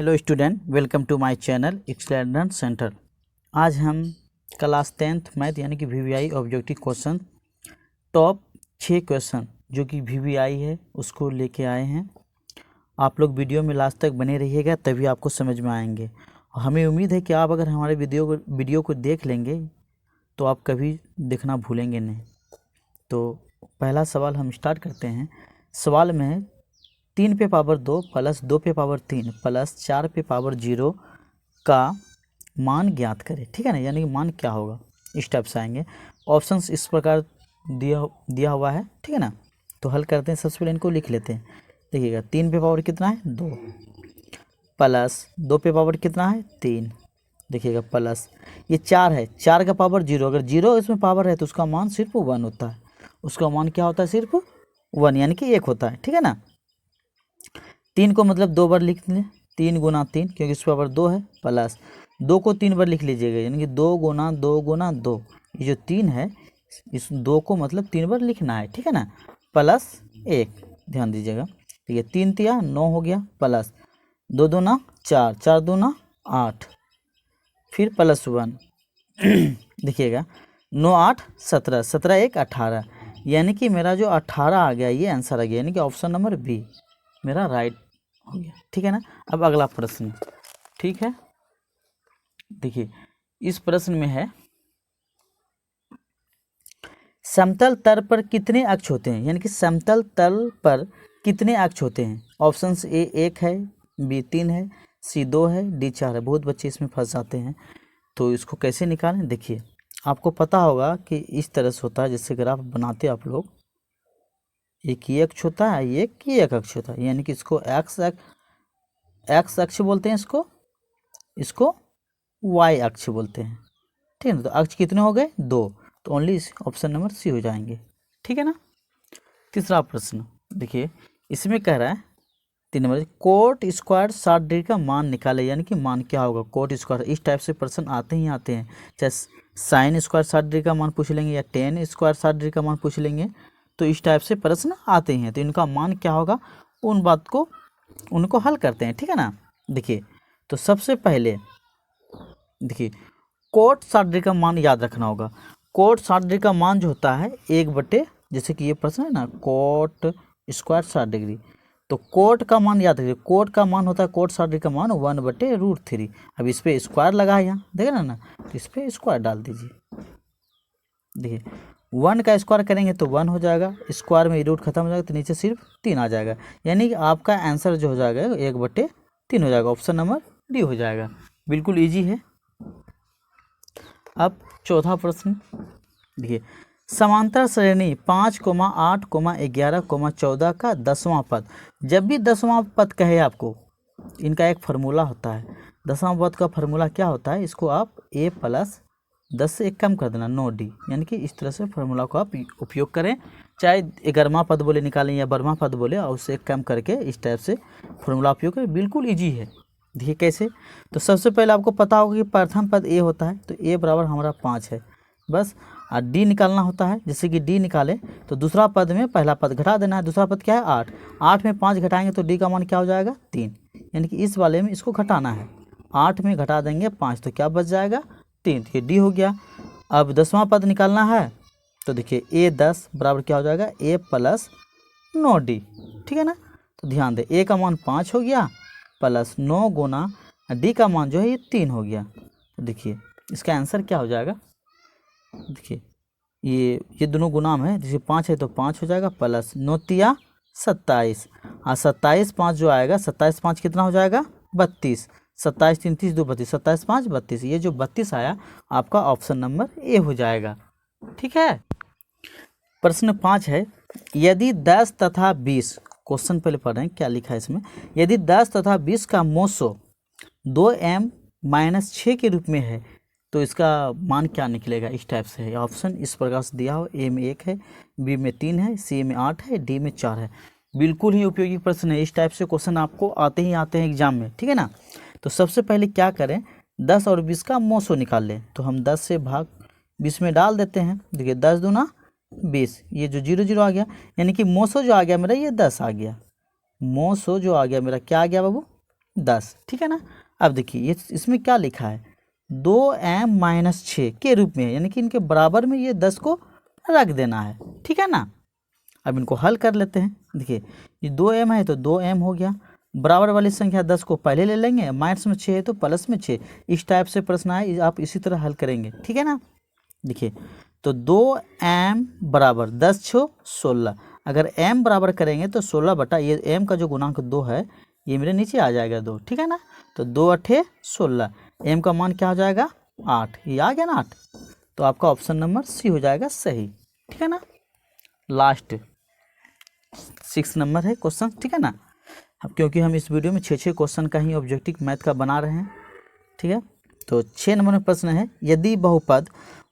Hello student, welcome to my channel excellent centre. आज हम class 10th math यानी कि VVI objective question top 6 question जो कि वीवीआई है उसको लेके आए हैं। आप लोग वीडियो में लास्ट तक बने रहिएगा, तभी आपको समझ में आएंगे। हमें उम्मीद है कि आप अगर हमारे वीडियो को देख लेंगे तो आप कभी देखना भूलेंगे नहीं। तो पहला सवाल हम स्टार्ट करते हैं। सवाल में है 3 पे पावर 2 प्लस 2 पे पावर 3 प्लस 4 पे पावर 0 का मान ज्ञात करें। ठीक है ना, यानी कि मान क्या होगा, इस टाइप से आएंगे। ऑप्शंस इस प्रकार दिया हुआ है। ठीक है ना, तो हल करते हैं। सबसे पहले इनको लिख लेते हैं। देखिएगा 3 पे पावर कितना है 2 प्लस 2 पे पावर कितना है 3। देखिएगा प्लस ये 4 है, 4 का पावर 0। अगर 0 इसमें पावर है तो उसका मान सिर्फ 1 होता है। उसका मान क्या होता है, सिर्फ 1 यानी कि 1 होता है। ठीक है ना, 3 को मतलब 2 बार लिख लें, 3 गुना 3 क्योंकि इस पावर 2 है, प्लस 2 को 3 बार लिख लीजिएगा यानी कि 2 गुना 2 गुना 2। ये जो 3 है इस 2 को मतलब 3 बार लिखना है। ठीक है ना, प्लस 1 ध्यान दीजिएगा। ठीक है, 3 तिया 9 हो गया, प्लस 2 दूना 4, 4 दूना 8, फिर प्लस 1 देखिएगा 9 8 17, 17 1 18, यानी कि मेरा जो 18 आ गया ये आंसर आ गया, यानी कि ऑप्शन नंबर बी मेरा राइट हो गया। ठीक है ना, अब अगला प्रश्न। ठीक है, देखिए इस प्रश्न में है समतल तल पर कितने अक्ष होते हैं, यानी कि समतल तल पर कितने अक्ष होते हैं। ऑप्शंस ए 1 है, बी 3 है, सी 2 है, डी 4 है। बहुत बच्चे इसमें फंस जाते हैं, तो इसको कैसे निकालें। देखिए आपको पता होगा कि इस तरह से होता है, जैसे ग्राफ बनाते आप लोग, एक ही अक्ष होता है, एक ही एक अक्ष होता है, यानी कि इसको एक्स अक्ष बोलते हैं, इसको वाई अक्ष बोलते हैं। ठीक है ना, तो अक्ष कितने हो गए 2, तो ओनली ऑप्शन नंबर सी हो जाएंगे। ठीक है ना। तीसरा प्रश्न देखिए, इसमें कह रहा है 3 नंबर कोट स्क्वायर 60 डिग्री का मान निकाले, यानी कि मान क्या होगा कोट स्क्वायर। इस टाइप से प्रश्न आते ही आते हैं, चाहे साइन स्क्वायर 60 डिग्री का मान पूछ लेंगे या टेन स्क्वायर 60 डिग्री का मान पूछ लेंगे, तो इस टाइप से प्रश्न आते हैं। तो इनका मान क्या होगा उन बात को उनको हल करते हैं। ठीक है ना, देखिए तो सबसे पहले देखिए कोट 60 डिग्री का मान याद रखना होगा। कोट 60 डिग्री का मान जो होता है 1/, जैसे कि ये प्रश्न है ना कोट स्क्वायर 60 डिग्री, तो कोट का मान याद रखिए। कोट का मान होता है कोट 60 डिग्री का मान 1/√3। अब इस पर स्क्वायर लगा है यहाँ, देखे ना तो इस पर स्क्वायर डाल दीजिए। देखिए 1 का स्क्वायर करेंगे तो 1 हो जाएगा, स्क्वायर में रूट खत्म हो जाएगा तो नीचे सिर्फ 3 आ जाएगा, यानी कि आपका आंसर जो हो जाएगा 1/3 हो जाएगा। ऑप्शन नंबर डी हो जाएगा। बिल्कुल ईजी है। अब चौथा प्रश्न देखिए, समांतर श्रेणी 5, 8, 11, 14 का 10वां पद। जब भी 10वां पद कहे आपको, इनका एक फार्मूला होता है। 10वां पद का फार्मूला क्या होता है, इसको आप a प्लस 10 से 1 कम कर देना 9d, यानी कि इस तरह से फार्मूला को आप उपयोग करें। चाहे 11वां पद बोले निकालें या 12वां पद बोले, और उससे 1 कम करके इस टाइप से फार्मूला उपयोग करें। बिल्कुल ईजी है। देखिए कैसे, तो सबसे पहले आपको पता होगा कि प्रथम पद a होता है, तो a बराबर हमारा 5 है बस। और d निकालना होता है, जैसे कि d निकाले तो दूसरा पद में पहला पद घटा देना है। दूसरा पद क्या है 8, 8 में 5 घटाएंगे तो d का मान क्या हो जाएगा 3, यानी कि इस वाले में इसको घटाना है। 8 में घटा देंगे 5 तो क्या बच जाएगा 3, तो ये d हो गया। अब 10वां पद निकालना है, तो देखिए a 10 बराबर क्या हो जाएगा a प्लस 9d। ठीक है ना, तो ध्यान दें a का मान 5 हो गया प्लस 9 गुना d का मान जो है ये 3 हो गया। तो देखिए इसका आंसर क्या हो जाएगा, देखिए ये दोनों गुना में है, जैसे 5 है तो 5 हो जाएगा प्लस 9 तिया 27, और 27 5 जो आएगा 27 5 कितना हो जाएगा 32, 27 3 30 2 32, 27 5 32। ये जो 32 आया आपका ऑप्शन नंबर ए हो जाएगा। ठीक है। प्रश्न 5 है, यदि 10 तथा 20, क्वेश्चन पहले पढ़ रहे हैं क्या लिखा है इसमें। यदि 10 तथा 20 का मोसो 2m-6 के रूप में है तो इसका मान क्या निकलेगा, इस टाइप से है। ऑप्शन इस प्रकार से दिया हो, ए में 1 है, बी में 3 है, सी में 8 है, डी में 4 है। बिल्कुल ही उपयोगी प्रश्न है। इस टाइप से क्वेश्चन आपको आते ही आते हैं एग्जाम में। ठीक है ना, तो सबसे पहले क्या करें 10 और 20 का मोसो निकाल लें, तो हम 10 से भाग 20 में डाल देते हैं। देखिए 10 दूना 20, ये जो 0 0 आ गया, यानी कि मोसो जो आ गया मेरा ये 10 आ गया। मोसो जो आ गया मेरा क्या आ गया बाबू 10, ठीक है ना। अब देखिए ये इसमें क्या लिखा है, 2m-6 के रूप में है, यानी कि इनके बराबर में ये 10 को रख देना है, ठीक है ना। अब इनको हल कर लेते हैं। देखिए ये 2m है तो 2m हो गया, बराबर वाली संख्या 10 को पहले ले लेंगे, माइनस में 6 है तो प्लस में 6। इस टाइप से प्रश्न आए आप इसी तरह हल करेंगे, ठीक है ना। देखिए तो 2m बराबर 10 छो 16, अगर m बराबर करेंगे तो 16 बटा ये m का जो गुणांक 2 है ये मेरे नीचे आ जाएगा 2, ठीक है ना। तो 2 अठे 16, m का मान क्या हो जाएगा 8, ये आ गया ना 8। तो आपका ऑप्शन नंबर सी हो जाएगा सही, ठीक है ना। लास्ट 6 नंबर है क्वेश्चन, ठीक है ना। अब क्योंकि हम इस वीडियो में 6 क्वेश्चन का ही ऑब्जेक्टिव मैथ का बना रहे हैं, ठीक है। तो 6 नंबर में प्रश्न है, यदि बहुपद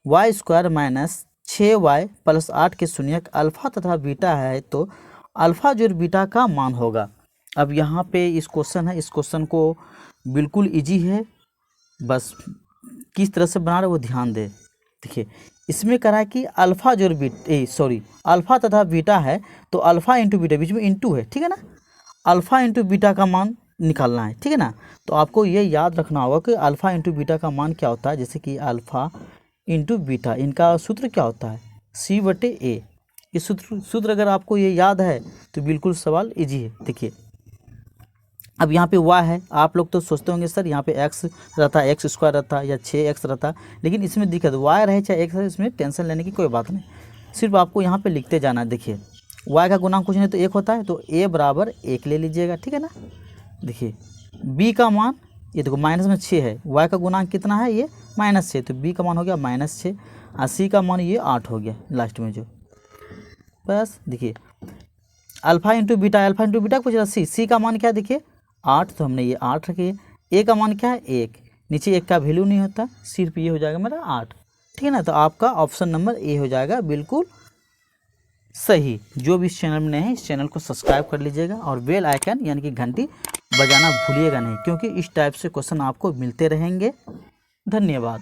y² - 6y + 8 के शून्यक अल्फा तथा बीटा है तो अल्फा जोड़ बीटा का मान होगा। अब यहाँ पे इस क्वेश्चन है, इस क्वेश्चन को बिल्कुल इजी है, बस किस तरह से बना रहे वो ध्यान दे। देखिए इसमें करा है कि अल्फा जोड़ अल्फा तथा बीटा है तो अल्फा इंटू बीटा, बीच में इंटू है, ठीक है ना। अल्फा इंटू बीटा का मान निकालना है, ठीक है ना। तो आपको ये याद रखना होगा कि अल्फा इंटू बीटा का मान क्या होता है। जैसे कि अल्फा इंटू बीटा, इनका सूत्र क्या होता है C/A। इस सूत्र अगर आपको ये याद है तो बिल्कुल सवाल इजी है। देखिए अब यहाँ पे y है, आप लोग तो सोचते होंगे सर यहाँ पे x रहता, x² रहता या 6x रहता, लेकिन इसमें दिक्कत y रहे चाहे x रहे, इसमें टेंशन लेने की कोई बात नहीं, सिर्फ आपको यहाँ पे लिखते जाना है। देखिए y का गुणांक कुछ नहीं तो 1 होता है, तो a बराबर 1 ले लीजिएगा, ठीक है ना। देखिए b का मान ये देखो माइनस में 6 है, y का गुणांक कितना है ये -6, तो b का मान हो गया -6 और c का मान ये 8 हो गया लास्ट में जो। बस देखिए अल्फा इंटू बीटा कुछ सी का मान क्या है, देखिए 8, तो हमने ये 8 रखी है। ए का मान क्या है 1, नीचे 1 का वैल्यू नहीं होता, सिर्फ ये हो जाएगा मेरा 8, ठीक है ना। तो आपका ऑप्शन नंबर ए हो जाएगा बिल्कुल सही। जो भी इस चैनल में नए हैं इस चैनल को सब्सक्राइब कर लीजिएगा और बेल आइकन यानी कि घंटी बजाना भूलिएगा नहीं, क्योंकि इस टाइप से क्वेश्चन आपको मिलते रहेंगे। धन्यवाद।